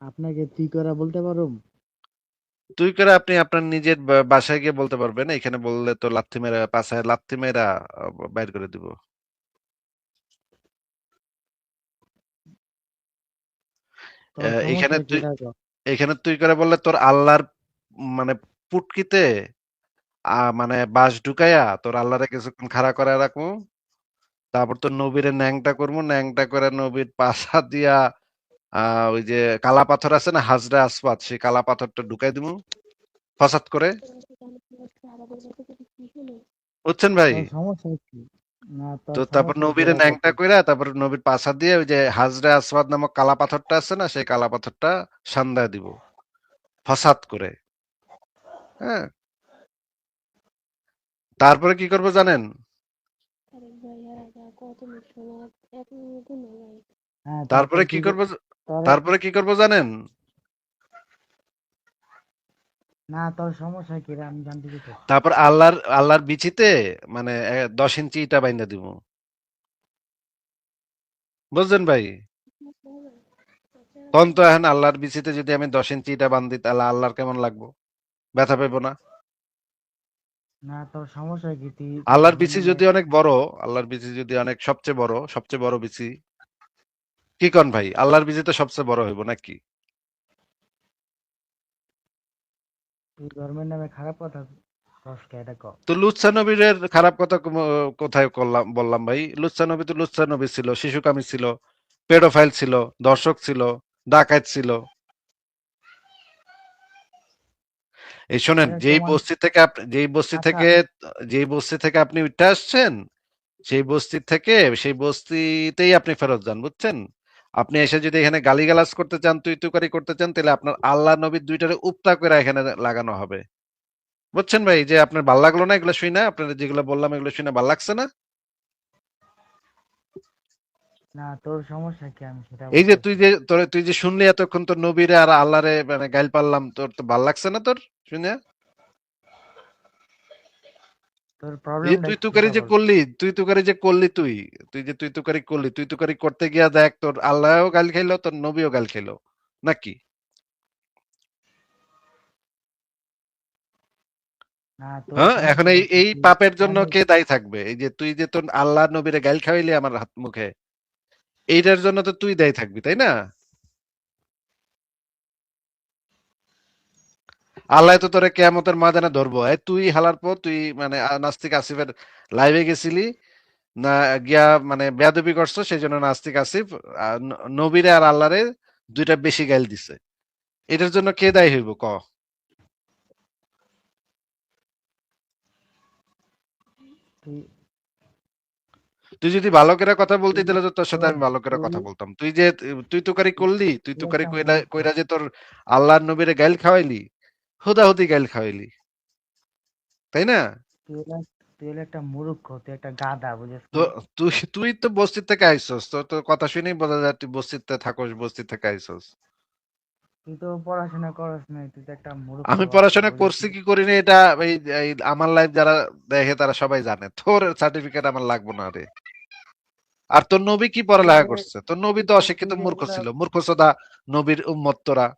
আপনাকে তুই করা বলতে পারো? তুই করে আপনি আপনার নিজের বাসায় গিয়ে বলতে পারবেন, এখানে বললে তো লাথি মেরা, পাছায় লাথি মেরা বাইর করে দিব। তোর এখানে সমস্যা কি তুই রাখো? এখানে তুই করে বললে তোর আল্লাহর মানে পুটকিতে মানে বাঁশ ঢুকাইয়া তোর আল্লাহরে কিছুক্ষণ খাড়া করে রাখবো। তারপর তোর নবীরে ন্যাংটা করবো, ন্যাংটা করে নবীর পাশা দিয়া ওই যে কালা পাথর আছে না, হাজরা আসওয়াদ, সেই কালা পাথরটা ঢুকাই দিব ফসাদ করে। বুঝছেন ভাই? তোর সমস্যা কি? না, তোর তো তারপর সমস্যা কি নবীরে রাখো ন্যাংটা তুই? কইরা তারপর নবীর পাছা দিয়ে ওই যে হাজরা আসওয়াদ নামক কালা পাথরটা আছে না, সেই কালা পাথরটা সান্দায় দিব ফসাদ করে। হ্যাঁ, তারপরে কি করবো জানেন? হ্যাঁ, তারপর তারপরে কি কি করবো? তোর? তারপরে কি করবো জানেন? না, তোর সমস্যা কি রে? আমি জানতে চাইছি। তারপর আল্লাহর বিচিতে মানে 10 ইঞ্চি ইটা বাইন্ধা দিব। বুঝলেন ভাই? তখন তো এখন আল্লাহর বিচিতে যদি আমি 10 ইঞ্চি ইটা বান্ধি তাহলে আল্লাহর কেমন লাগবো? ব্যথা পেবো না? না, তোর সমস্যা কি? তুই তোর আল্লাহর বিচি ধর্মের যদি অনেক বড়, আল্লাহর বিচি যদি অনেক সবচেয়ে বড় বিচি, কি কন ভাই? আল্লাহর বিচি তো সবচেয়ে বড় হইব নাকি? তুই ধর্মের নামে খারাপ কথা কস কে? এটা ক। তো লুচ্চা নবীর খারাপ কথা কোথায় করলাম বললাম ভাই? লুচ্চা নবী তো লুচ্চা নবী ছিল, শিশুকামী ছিল, পেডোফাইল ছিল, দর্শক ছিল, ডাকাত ছিল। এই শোনেন, এটা তোমার। আচ্ছা। যেই বস্তি থেকে আপনি উঠে আসছেন, সেই বস্তি থেকে সেই বস্তিতেই আপনি ফেরত যান, বুঝছেন? আপনি এসে যদি এখানে গালিগালাজ করতে চান, তুই তুকারি করতে চান, তাহলে আপনার আল্লাহ নবীর দুইটারে উপতা করে এখানে লাগানো হবে। বুঝছেন ভাই? যে আপনার ভাল লাগলো না এগুলো শুই না, আপনার যেগুলো বললাম এগুলো শুনে ভাল লাগছে না? না, তোর সমস্যা কি আমি সেটা এই যে বলতেছি। তুই যে শুনলি এতক্ষণ তোর নবীরে আর আল্লাহরে মানে গাইল পারলাম, তোর তো ভাল লাগছে না তোর শুনে? তোর এই যে প্রবলেমটা তুই কি তুকারি সেটা যে বল। করলি, তুই তুকারি যে করলি, তুই তুকারি করলি, তুই তুকারি করতে গিয়া দেখ তোর আল্লাহও গাল খাইলো, তোর নবীও গাল খাইলো নাকি? না, তোর হ্যাঁ, এখন এই সমস্যাটা কি? এই তুই পাপের জন্য আমি কে দায়ী থাকবে? এই যে তুই যে তোর আল্লাহ নবীরে গাইল খাওয়াইলি আমার হাত মুখে, এইটার জন্য তো তুই দায়ী থাকবি, তাই না? আল্লাহ তো তোরে কেয়ামতের ময়দানে ধরবো। তুই হালার পর তুই মানে নাস্তিক আসিফের লাইভে গেছিলি না, গিয়া মানে বেয়াদবি করছো, সেই জন্য নাস্তিক আসিফ নবীরে আর আল্লাহরে দুইটা বেশি গাইল দিছে। এটার জন্য কে দায়ী হইব ক? তুই তুই যদি ভালো করে কথা বলতি তুই তাহলে তো তোর সাথে তোর আমি ভালো করে তুই কথা বলতাম। তুই তুকারি করলি, তুই তুই তুকারি একটা কইরা মূর্খ। কইরা যে তোর আল্লাহর নবীরে গাইল খাওয়াইলি, হুদাহুদি গাইল খাওয়াইলি, তাই না? তুই হলো একটা মূর্খ, তুই একটা গাধা, বুঝেছ তো নাই? তুই তো বস্তি থেকে আইসস, তো তোর কথা শুনেই বোঝা যায় তুই বস্তিতে থাকস, বস্তি থেকে আইসস। তুই তো পড়াশোনা করস নাই, তুই তো একটা মূর্খ আমি বাচ্চা, পড়াশোনা বুঝেছ করছি নাই? কি করিনি এটা এই আমার লাইফ যারা দেখে তারা সবাই জানে। তোর সার্টিফিকেট আমার লাগবে না রে। আর তোর নবী কি তুই পড়ালেখা যে করছে? তোর নবী তুই তো যে তুই অশিক্ষিত যে মূর্খ এগুলা ছিল, মূর্খ সদা নবীর উম্মত তোরা।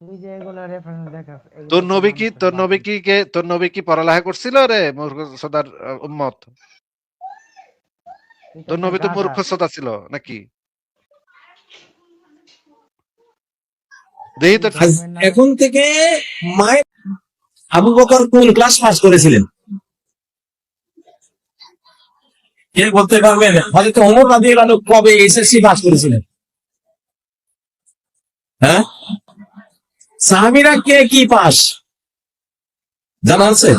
তুই যে এগুলা রেফারেন্স দেখাস, এগুলা তোর তো নবী কি মানুষের তোর নবী বাতিল। কি কে তোর নবী কি পড়ালেখা করছিল রে মূর্খ সদার উম্মত? তুই তো তোর একটা নবী তো গাধা। মূর্খ সদা ছিল নাকি? দেখি তুই তো। ধর্মের নামে। এখন থেকে মায়ের আবু বকর কোন ক্লাস পাস করেছিলেন? কে বলতে পারবেন? হয়তো ওমর রাদিয়াল্লাহু আনহু কবে এসএসসি পাস করেছিলেন? হ্যাঁ, সাহাবীরা কে কি পাস জানা আছে?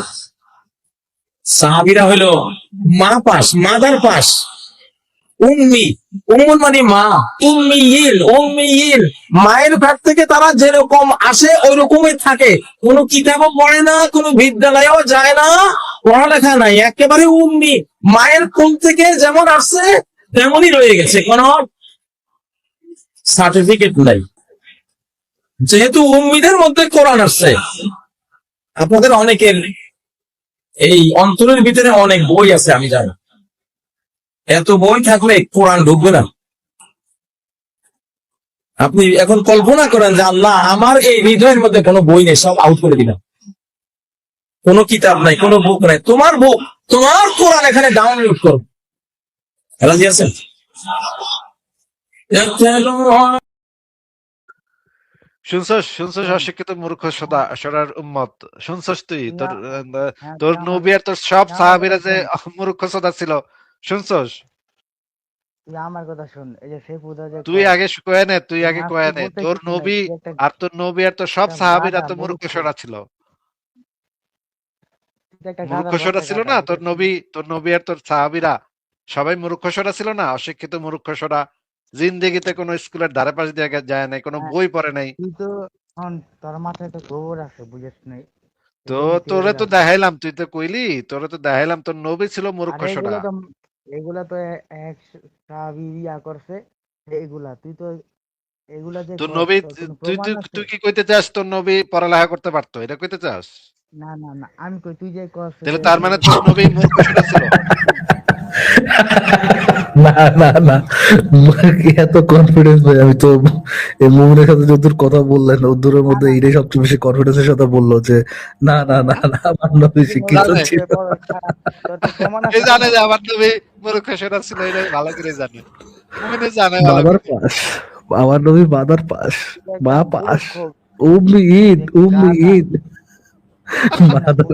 সাহাবীরা হলো মা পাস, মাদার পাস, উম্মি, উম্মুন মানে মা, উম্মিয়িন মায়ের পেট থেকে তারা যেরকম আসে ওই রকমই থাকে। কোনো কিতাবও পড়ে না, কোনো বিদ্যালয়েও যায় না, পড়ালেখা নাই, একেবারে উম্মি। মায়ের কোল থেকে যেমন আসছে তেমনই রয়ে গেছে, কোনো সার্টিফিকেট নাই। যেহেতু উম্মিদের মধ্যে কোরআন আসছে, আপনাদের অনেকের এই অন্তরের ভিতরে অনেক বই আছে আমি জানি, এত বই থাকলে কোরআন ঢুকবে না। আপনি এখন কল্পনা করেন যে আল্লাহ আমার এই হৃদয়ের মধ্যে কোনো বই নেই, সব আউট করে দিলাম, কোনো কিতাব নাই, কোনো বুক নাই, তোমার বুক, তোমার কোরআন এখানে ডাউনলোড করো। রাজি আছেন? শুনছস অশিক্ষিত মূর্খ সরার উম্মত, শুনছস তুই তুই তোর হ্যাঁ তোর তুই আমার নবী আর তোর সব তুই আমার সাহাবীরা কথা যে শোন মূর্খ সদা ছিল, শুনছস? তুই আমার কথা শোন, এই যে সেফুদা যে তুই কয় আগে কয়ে নে, তুই তুই আগে কয়ে নাস্তিক নে, বলতে তোর কিছু নাই, নবী তুই একটা আর তোর সব একটা সাহাবীরা গাধা তো মূর্খ মূর্খ, সরা ছিল। তুই তো একটা মূর্খ গাধার সরা বাচ্চা ছিল গাধা, না বুঝছিস? তোর নবী আর তোর সাহাবীরা সবাই মূর্খ সরা ছিল না, অশিক্ষিত মূর্খ সরা, জিন্দেগিতে কোনো স্কুলের ধারে পাশ দিয়ে যায় নাই, কোনো হ্যাঁ, বই পড়ে নাই। তুই তো শোন, তোর মাথায় তো গোবর আছে, বুঝিস নাই? তো এজন্য তুই তোরে এগুলো তো আছিস। দেখাইলাম, তুই তো কইলি, তোরে তো দেখাইলাম তোর নবী ছিল মূর্খ আর সরা। এগুলা তো এক সাহাবী ইয়া করছে, এগুলা তুই তো এগুলা যে তোর কস নবী, তোর কোনো তুই প্রমাণ তুই আছে? তুই কি কইতে চাস তোর নবী পড়ালেখা করতে পারতো, এটা কইতে চাস? না না না, আমি কই তুই যে কস তাহলে যে তার মানে তোর নবী মূর্খ সরা ছিল। না না না, কি এত কনফিডেন্স ভাই! আমি তো এই মুমিনের সাথে যতদূর কথা বললেন ওদূরের না মধ্যে না, এটাই সবচেয়ে বেশি কনফিডেন্সের সাথে বললো যে না না না না, আমার নবী তুই শিক্ষিত নবীর জানে, ছিল। বিষয়ে বল, তোর তো প্রমাণ এ আছে জানে কোনো? যে আমার নবী মূর্খ সরা ছিল, এটা ভালো করে জানে, মুমিনে জানে ভালো মাদার করে। পাস, আমার নবী মাদার পাস, তুই একটা মা পাস, মূর্খ, উম্মি ঈদ, তুই উম্মি গাধা, ঈদ। গাধা, মাদার,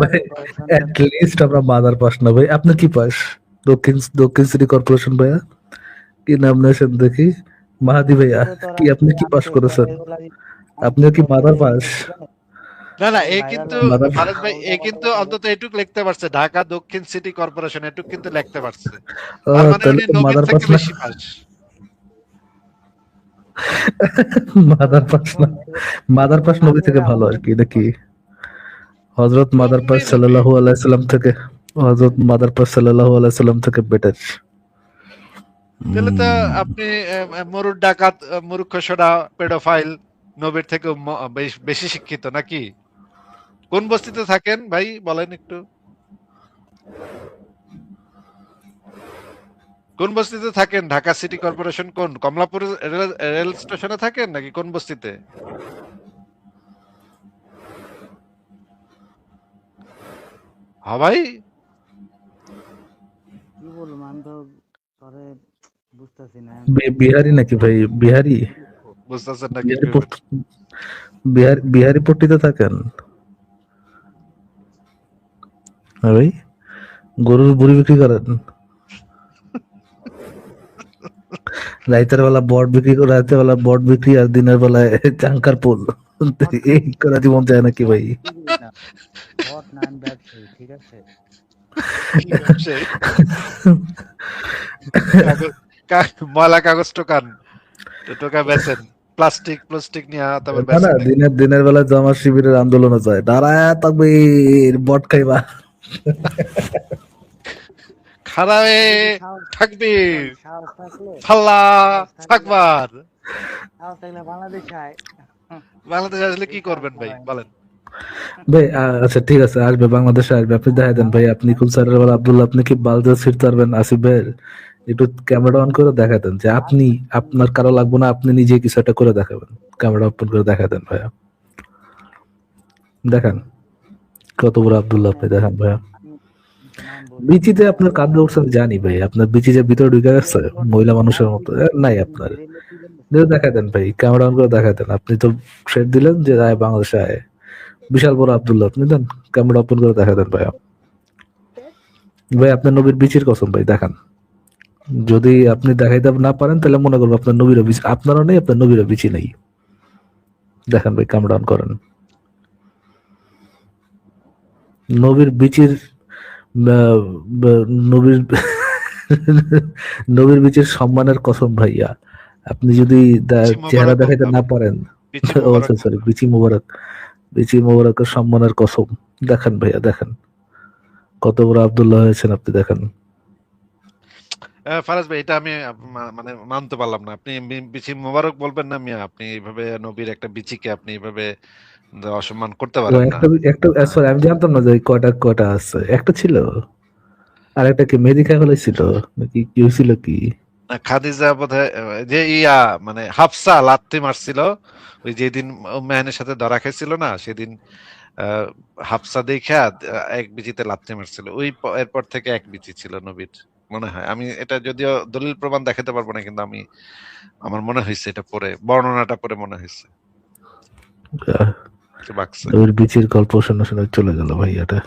ভাই কুলাঙ্গারের ঘরের এট সন্তান তুই। লিস্ট আমরা মাদার পাস না ভাই। আপনি কি পাস? দক্ষিণ সিটি কর্পোরেশন ভাইয়া, কি নাম নেছেন দেখি? মাহাদি ভাইয়া, আমি তো তোর কি আপনি কি আমি পাস তো তোর করেছেন? আমি তো আপনিও কি তোর মাদার এগুলা পাস? কি জানিস? না না, তোর এ ভাইরাল কিন্তু হওয়ার মাদার, জন্য ফারাজ তোর ভাই, এ উল্টা কিন্তু পাল্টা কথা বল। অন্তত এটুক লিখতে পারছে, ঢাকা দক্ষিণ সিটি কর্পোরেশন, এটুক কিন্তু লিখতে পারছে। ও তার মানে তাহলে উনি তো নবীর মাদার পাস থেকে না, বেশি পাস। শোন মাদার পাস না, শোন, মাদার পাস নবী থেকে সাহাবীরা ভালো আর অনেক কি কিছু নাকি? করছে। হযরত মাদার পাস এমনি নবী। সাল্লাল্লাহু আলাইহি সাল্লাম থেকে, হযরত মাদার পাস সাল্লাল্লাহু আলাইহি সাল্লাম থেকে বেটার। তাহলে তো আপনি মরুর ডাকাত, মূর্খ সরা, পেডোফাইল নবীর থেকে বেশি শিক্ষিত নাকি? কোন বস্তিতে থাকেন ভাই বলেন একটু? কোন বস্তিতে থাকেন? ঢাকা সিটি কর্পোরেশন কোন কমলাপুর রেল স্টেশনে থাকেন নাকি কোন বস্তিতে? হ্যাঁ ভাই, কি বলবো, আমি তো তোরে বুঝতেছি না। বিহারি নাকি ভাই? বিহারি, বুঝতেছেন না কি বিহারি করবেন? বিহারি পট্টিতে থাকেন? হ্যাঁ ভাই, গরুর বুড়ি বিক্রি করেন? রাতের বেলা বট বিক্রি আর দিনের বেলায় চাঙ্কার পোল, এই করা জীবন যায় নাকি ভাই? বুঝলি না, হট না, আমি ব্যবসায়ী, ঠিক আছে? কি ব্যবসায়ী? ময়লা কাগজ টোকান, টোকা বেচেন, প্লাস্টিক প্লাস্টিক নিয়ে তারপর না না, বেচেন নাকি? দিনের বেলা জামাত শিবিরের আন্দোলনে যায়, দাঁড়ায় তাকবীর, বট খাইবা। খারাপে যদি সাহস থাকবির, শোন, সাহস থাকলে ফাল্লা সাহস থাকলে থাকবার। সাহস থাকলে বাংলাদেশে আয়। বাংলাদেশে আসলে কি এই সাহস করবেন ভাই করায় না। বলেন? ভাই আচ্ছা ঠিক আছে, আসবে, বাংলাদেশে আসবে, আপনি দেখা দেন ভাই। আপনি খুলসারের বেলা আব্দুল্লাহ, আপনি কি বালদা ছিড়তে পারবেন? আসিফ ভাইয়ের একটু ক্যামেরা অন করে দেখা দেন যে আপনি, আপনার কারো লাগবে না, আপনি নিজে কিছু একটা করে দেখাবেন। ক্যামেরা ওপেন করে দেখা দেন ভাইয়া, দেখান কত বড় আব্দুল্লাহ আপনি, দেখান ভাইয়া। আমি নাম বলবো না, বিচিতে আপনার কাঁদতে উঠছে আমি জানি ভাই, আপনার বিচি যে ভিতরে ঢুকে গেছে মহিলা মানুষের মতো নাই আপনার। দেখা দেন ভাই, ক্যামেরা অন করে দেখা দেন। আপনি তো শেড দিলেন যে আয় বাংলাদেশে আয়, বিশাল বড় আব্দুল্লাহ আপনি, দেন ক্যামেরা ওপেন করে দেখা দেন ভাইয়া। ভাই আপনার নবীর বিচির কসম ভাই দেখান। যদি আপনি দেখাইতে না পারেন তাহলে মনে করবো আপনার নবীরও বিচি, আপনারও নেই, আপনার নবীরও বিচি নেই। দেখান ভাই, ক্যামেরা অন করেন। নবীর বিচির আহ, নবীর নবীর বিচির সম্মানের কসম ভাইয়া, আপনি যদি বিচি চেহারা মোবারক দেখাইতে বলতাম, না পারেন, বিচি ও মোবারক সরি, বলতাম। বিচি মোবারক, বিচি মোবারকের সম্মানের কসম দেখান ভাইয়া, দেখান কত বড় আব্দুল্লাহ হয়েছেন আপনি, দেখান। ফারাজ ভাই, এটা আমি মানে মানতে পারলাম না। আপনি বিচি মোবারক বলবেন না মিয়া? আপনি এইভাবে নবীর একটা বিচিকে আপনি এইভাবে অসম্মান করতে ও পারেন না। একটা সরি, আমি জানতাম না যে কয়টা কয়টা আছে, একটা ছিল আর একটা কি মেহেদি খাই ফেলাইছিল নাকি, কি হয়েছিল কি? না, খাদিজা বোধহয় যে ইয়া মানে হাফসা লাথি মারছিল ওই যেদিন মেহানের সাথে ধরা খেয়েছিল না সেদিন, আহ, হাফসা দেখা এক বিচিতে লাথি মারছিল, ওই এরপর থেকে এক বিচি ছিল নবীর মনে হয়। আমি এটা যদিও দলিল প্রমাণ দেখাতে পারবো না, কিন্তু আমি আমার মনে হয়েছে এটা পরে, বর্ণনাটা পরে মনে হয়েছে আহ, যে বাকছে। ওর বিচির গল্প শুনে শুনে চলে গেল ভাই এটা।